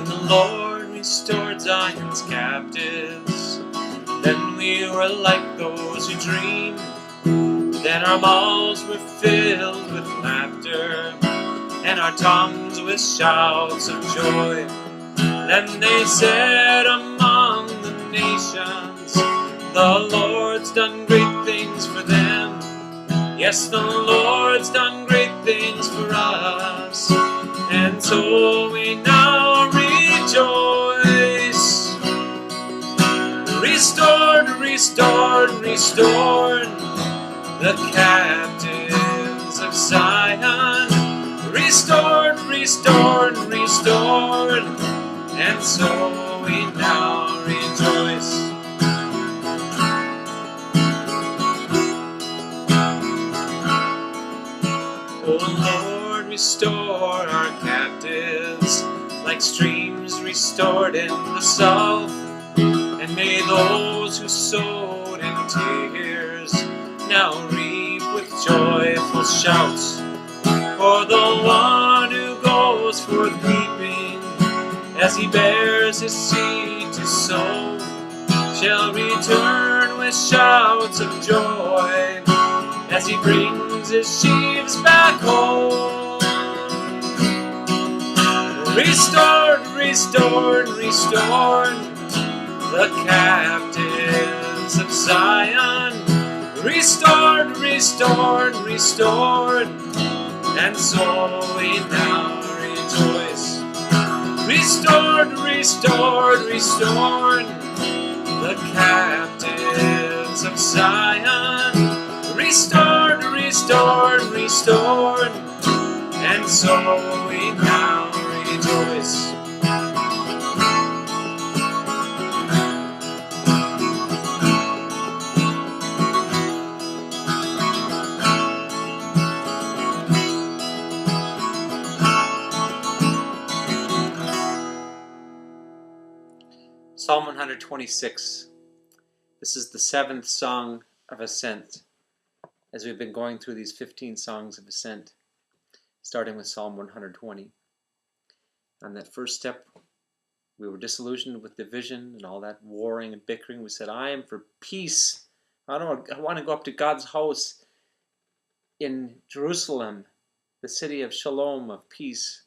when the Lord restored Zion's captives. Then we were like those who dream. Then our mouths were filled with laughter, and our tongues with shouts of joy. Then they said among the nations, the Lord's done great things for them. Yes, the Lord's done great things for us, and so we now rejoice. Restored, restored, restored, the captives of Zion. Restored, restored, restored, and so we now rejoice. Oh Lord, restore our captives, like streams restored in the south. And may those who sowed in tears now reap with joyful shouts. For the one who goes forth weeping, as he bears his seed to sow, shall return with shouts of joy, as he brings his sheaves back home. Restored, restored, restored, the captives of Zion. Restored, restored, restored, and so we now rejoice. Restored, restored, restored, the captives of Zion. Restored, restored, restored, and so we now rejoice. Psalm 126. This is the 7th song of Ascent, as we've been going through these 15 songs of Ascent, starting with Psalm 120. On that first step, we were disillusioned with division and all that warring and bickering. We said, I am for peace. I want to go up to God's house in Jeru-Salem, the city of Shalom, of peace.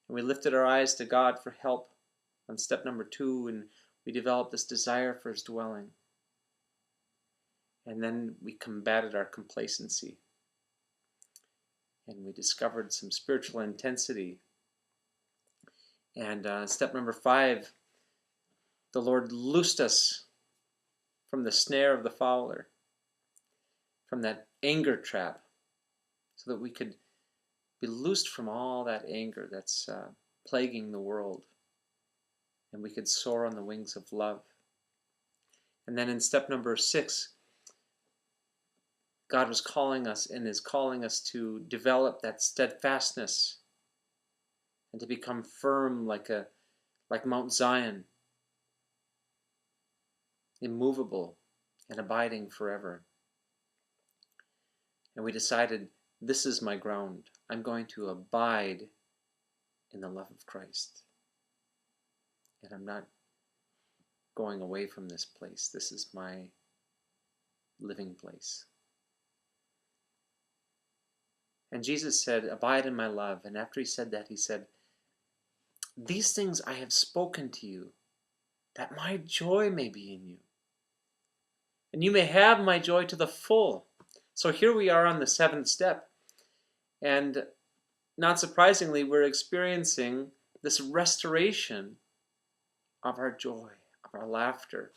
And we lifted our eyes to God for help on step number 2, and we developed this desire for his dwelling. And then we combated our complacency, and we discovered some spiritual intensity. And step number 5, the Lord loosed us from the snare of the fowler, from that anger trap, so that we could be loosed from all that anger that's plaguing the world, and we could soar on the wings of love. And then in step number 6, God was calling us and is calling us to develop that steadfastness and to become firm like Mount Zion, immovable and abiding forever. And we decided, this is my ground. I'm going to abide in the love of Christ. And I'm not going away from this place. This is my living place. And Jesus said, abide in my love. And after he said that, he said, these things I have spoken to you, that my joy may be in you, and you may have my joy to the full. So here we are on the 7th step. And not surprisingly, we're experiencing this restoration of our joy, of our laughter.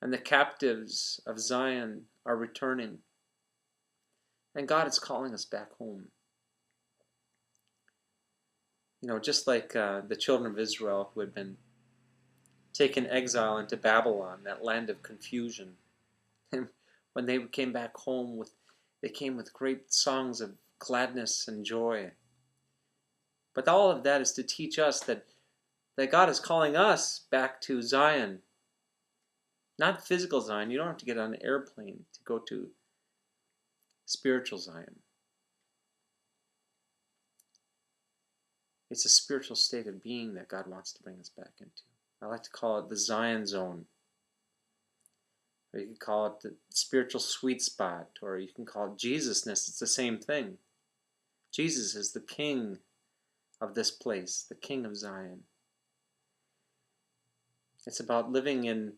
And the captives of Zion are returning. And God is calling us back home. You know, just like the children of Israel who had been taken exile into Babylon, that land of confusion. And when they came back home, they came with great songs of gladness and joy. But all of that is to teach us that God is calling us back to Zion. Not physical Zion. You don't have to get on an airplane to go to spiritual Zion. It's a spiritual state of being that God wants to bring us back into. I like to call it the Zion zone. Or you can call it the spiritual sweet spot, or you can call it Jesus-ness. It's the same thing. Jesus is the king of this place, the king of Zion. It's about living in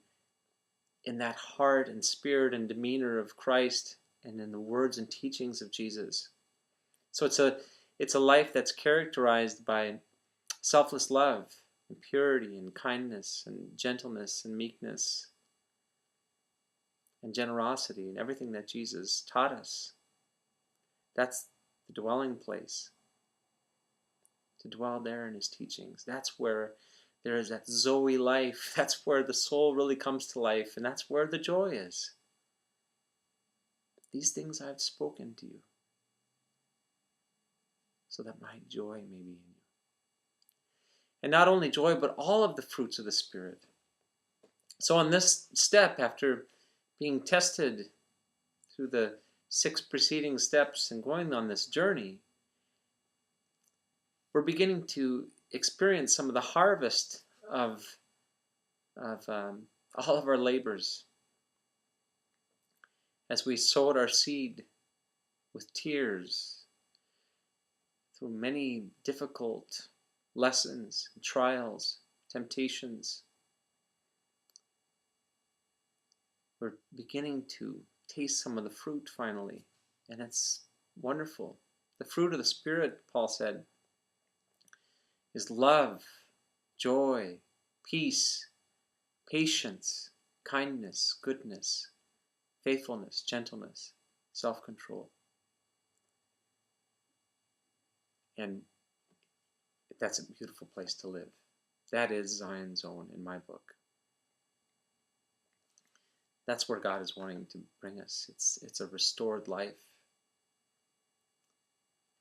that heart and spirit and demeanor of Christ and in the words and teachings of Jesus. So it's a life that's characterized by selfless love and purity and kindness and gentleness and meekness and generosity and everything that Jesus taught us. That's the dwelling place. To dwell there in his teachings. That's where there is that Zoe life. That's where the soul really comes to life, and that's where the joy is. These things I've spoken to you, so that my joy may be in you. And not only joy, but all of the fruits of the Spirit. So on this step, after being tested through the 6 preceding steps and going on this journey, we're beginning to experience some of the harvest of all of our labors. As we sowed our seed with tears through many difficult lessons, trials, temptations, we're beginning to taste some of the fruit finally, and it's wonderful. The fruit of the Spirit, Paul said, is love, joy, peace, patience, kindness, goodness, faithfulness, gentleness, self-control. And that's a beautiful place to live. That is Zion Zone in my book. That's where God is wanting to bring us. It's a restored life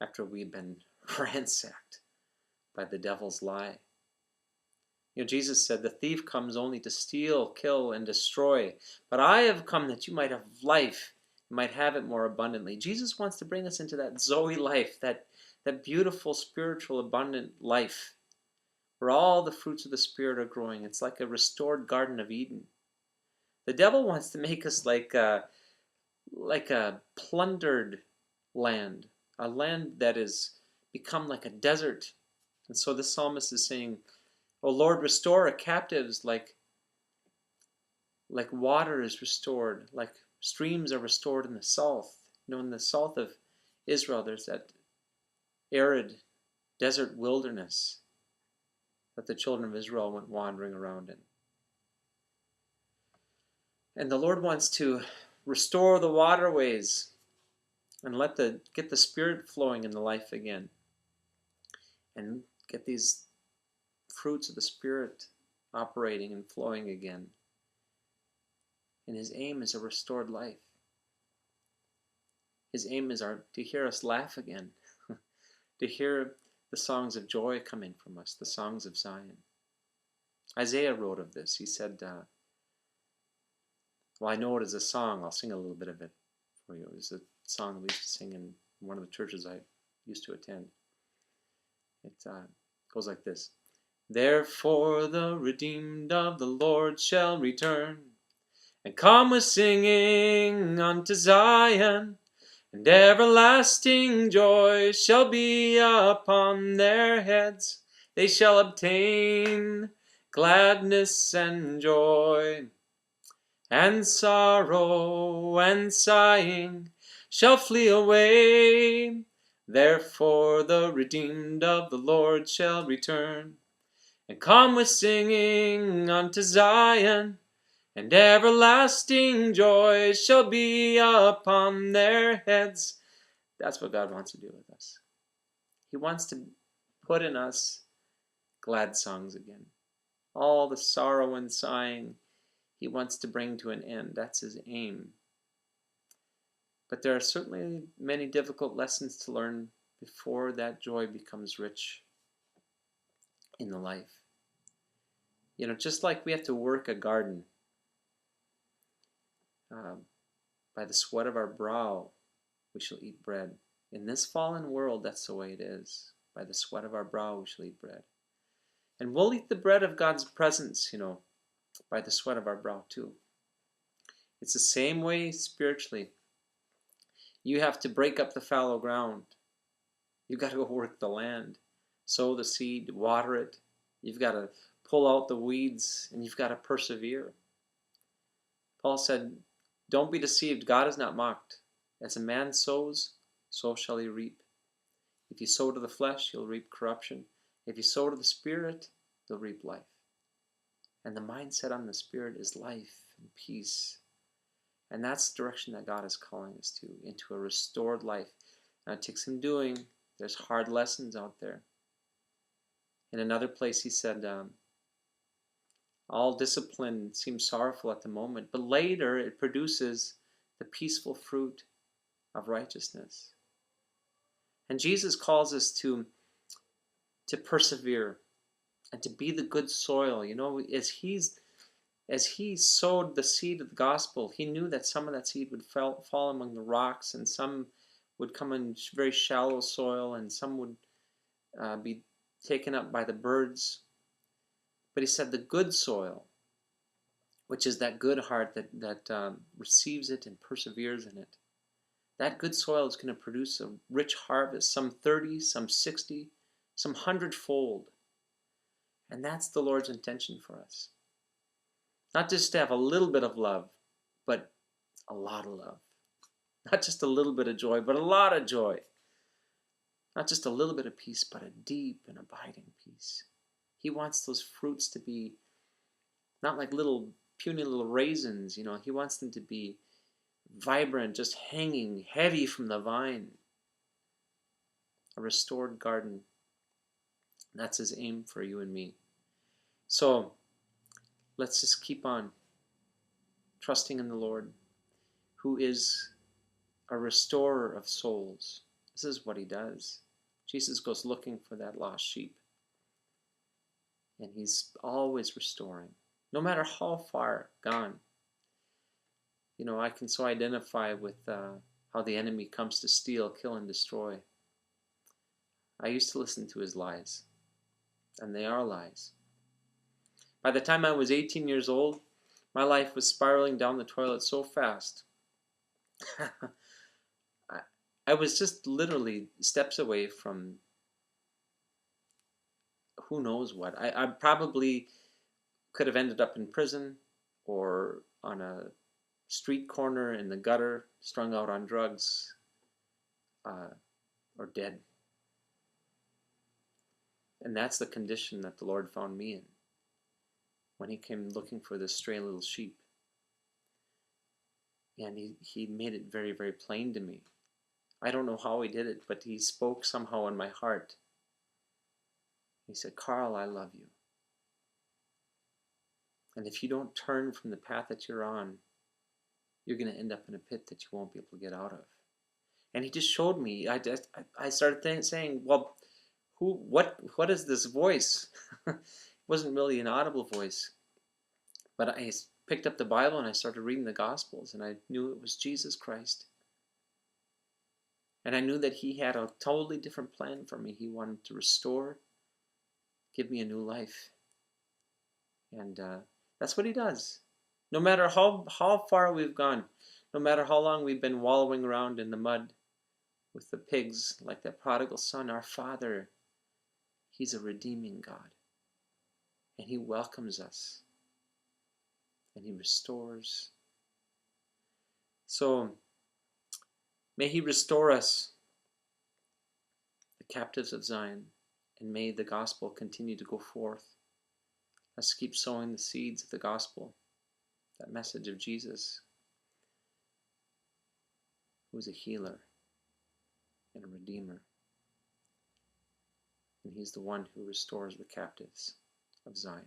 after we've been ransacked by the devil's lie. You know, Jesus said, the thief comes only to steal, kill, and destroy. But I have come that you might have life, you might have it more abundantly. Jesus wants to bring us into that Zoe life, that beautiful, spiritual, abundant life, where all the fruits of the Spirit are growing. It's like a restored Garden of Eden. The devil wants to make us like a plundered land, a land that has become like a desert. And so the psalmist is saying, "O Lord, restore our captives like water is restored, like streams are restored in the south." You know, in the south of Israel, there's that arid desert wilderness that the children of Israel went wandering around in. And the Lord wants to restore the waterways and get the Spirit flowing in the life again, and get these fruits of the Spirit operating and flowing again. And his aim is a restored life. His aim is to hear us laugh again, to hear the songs of joy coming from us, the songs of Zion. Isaiah wrote of this. He said, well, I know it is a song. I'll sing a little bit of it for you. It was a song we used to sing in one of the churches I used to attend. It goes like this. Therefore the redeemed of the Lord shall return, and come with singing unto Zion, and everlasting joy shall be upon their heads. They shall obtain gladness and joy, and sorrow and sighing shall flee away. Therefore the redeemed of the Lord shall return, and come with singing unto Zion, and everlasting joy shall be upon their heads. That's what God wants to do with us. He wants to put in us glad songs again. All the sorrow and sighing he wants to bring to an end. That's his aim. But there are certainly many difficult lessons to learn before that joy becomes rich in the life. You know, just like we have to work a garden, by the sweat of our brow we shall eat bread. In this fallen world, that's the way it is. By the sweat of our brow we shall eat bread. And we'll eat the bread of God's presence, by the sweat of our brow too. It's the same way spiritually. You have to break up the fallow ground. You've got to go work the land, sow the seed, water it. You've got to pull out the weeds, and you've got to persevere. Paul said, don't be deceived. God is not mocked. As a man sows, so shall he reap. If you sow to the flesh, you'll reap corruption. If you sow to the Spirit, you'll reap life. And the mindset on the Spirit is life and peace. And that's the direction that God is calling us to, into a restored life. Now it takes some doing. There's hard lessons out there. In another place he said, all discipline seems sorrowful at the moment, but later it produces the peaceful fruit of righteousness. And Jesus calls us to persevere and to be the good soil. As he sowed the seed of the gospel, he knew that some of that seed would fall among the rocks, and some would come in very shallow soil, and some would be taken up by the birds. But he said the good soil, which is that good heart that receives it and perseveres in it, that good soil is going to produce a rich harvest, some 30, some 60, some 100-fold. And that's the Lord's intention for us. Not just to have a little bit of love, but a lot of love. Not just a little bit of joy, but a lot of joy. Not just a little bit of peace, but a deep and abiding peace. He wants those fruits to be not like puny little raisins, He wants them to be vibrant, just hanging heavy from the vine. A restored garden. That's his aim for you and me. So, let's just keep on trusting in the Lord, who is a restorer of souls. This is what he does. Jesus goes looking for that lost sheep. And he's always restoring, no matter how far gone. I can so identify with how the enemy comes to steal, kill, and destroy. I used to listen to his lies, and they are lies. By the time I was 18 years old, my life was spiraling down the toilet so fast. I was just literally steps away from who knows what. I probably could have ended up in prison or on a street corner in the gutter, strung out on drugs, or dead. And that's the condition that the Lord found me in when he came looking for this stray little sheep. And he made it very, very plain to me. I don't know how he did it, but he spoke somehow in my heart. He said, Karl, I love you. And if you don't turn from the path that you're on, you're going to end up in a pit that you won't be able to get out of. And he just showed me. I started saying, well, what is this voice? It wasn't really an audible voice. But I picked up the Bible and I started reading the Gospels, and I knew it was Jesus Christ. And I knew that he had a totally different plan for me. He wanted to restore, give me a new life. And that's what he does. No matter how far we've gone, no matter how long we've been wallowing around in the mud with the pigs, like that prodigal son, our Father, he's a redeeming God. And he welcomes us. And he restores. So, may he restore us, the captives of Zion, and may the gospel continue to go forth. Let's keep sowing the seeds of the gospel, that message of Jesus, who is a healer and a redeemer. And he's the one who restores the captives of Zion.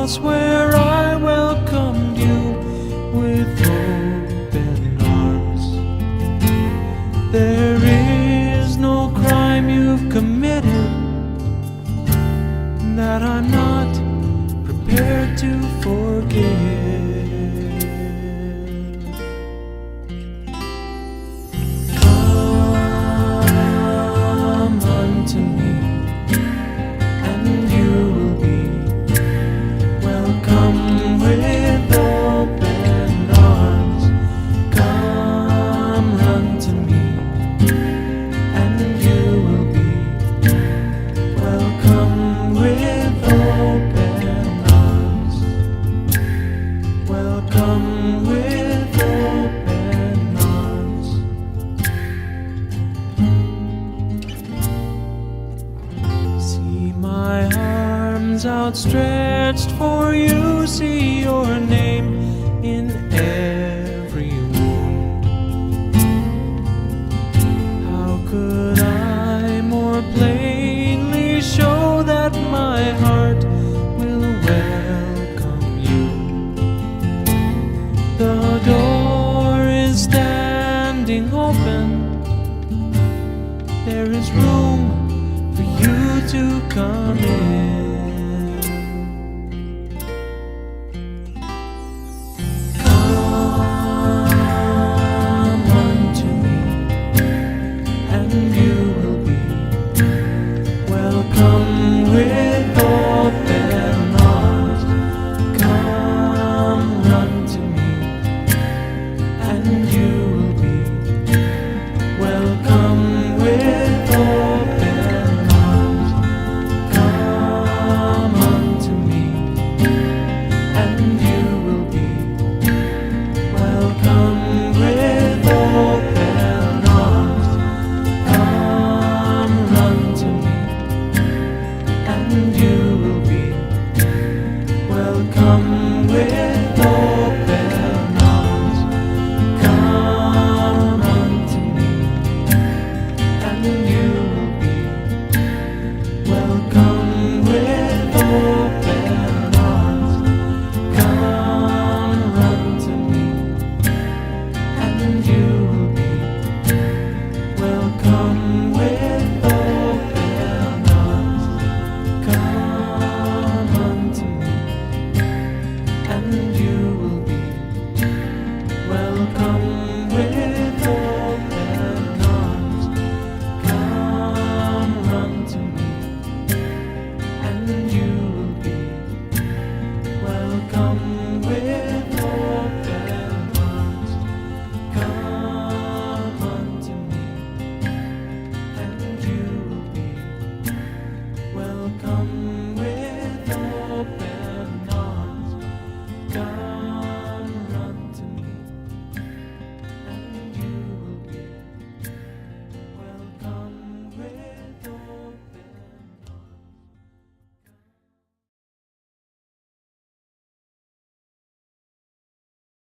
house where I welcomed you with open arms. There is no crime you've committed that I'm not prepared to forgive. Come unto me, and you will be welcome with open arms. Come unto me, and you will be welcome with open arms. Welcome with open arms. See my arms outstretched for you, see your name in every wound. How could I more plainly show that my heart will welcome you? The door is standing open. There is room for you to come in.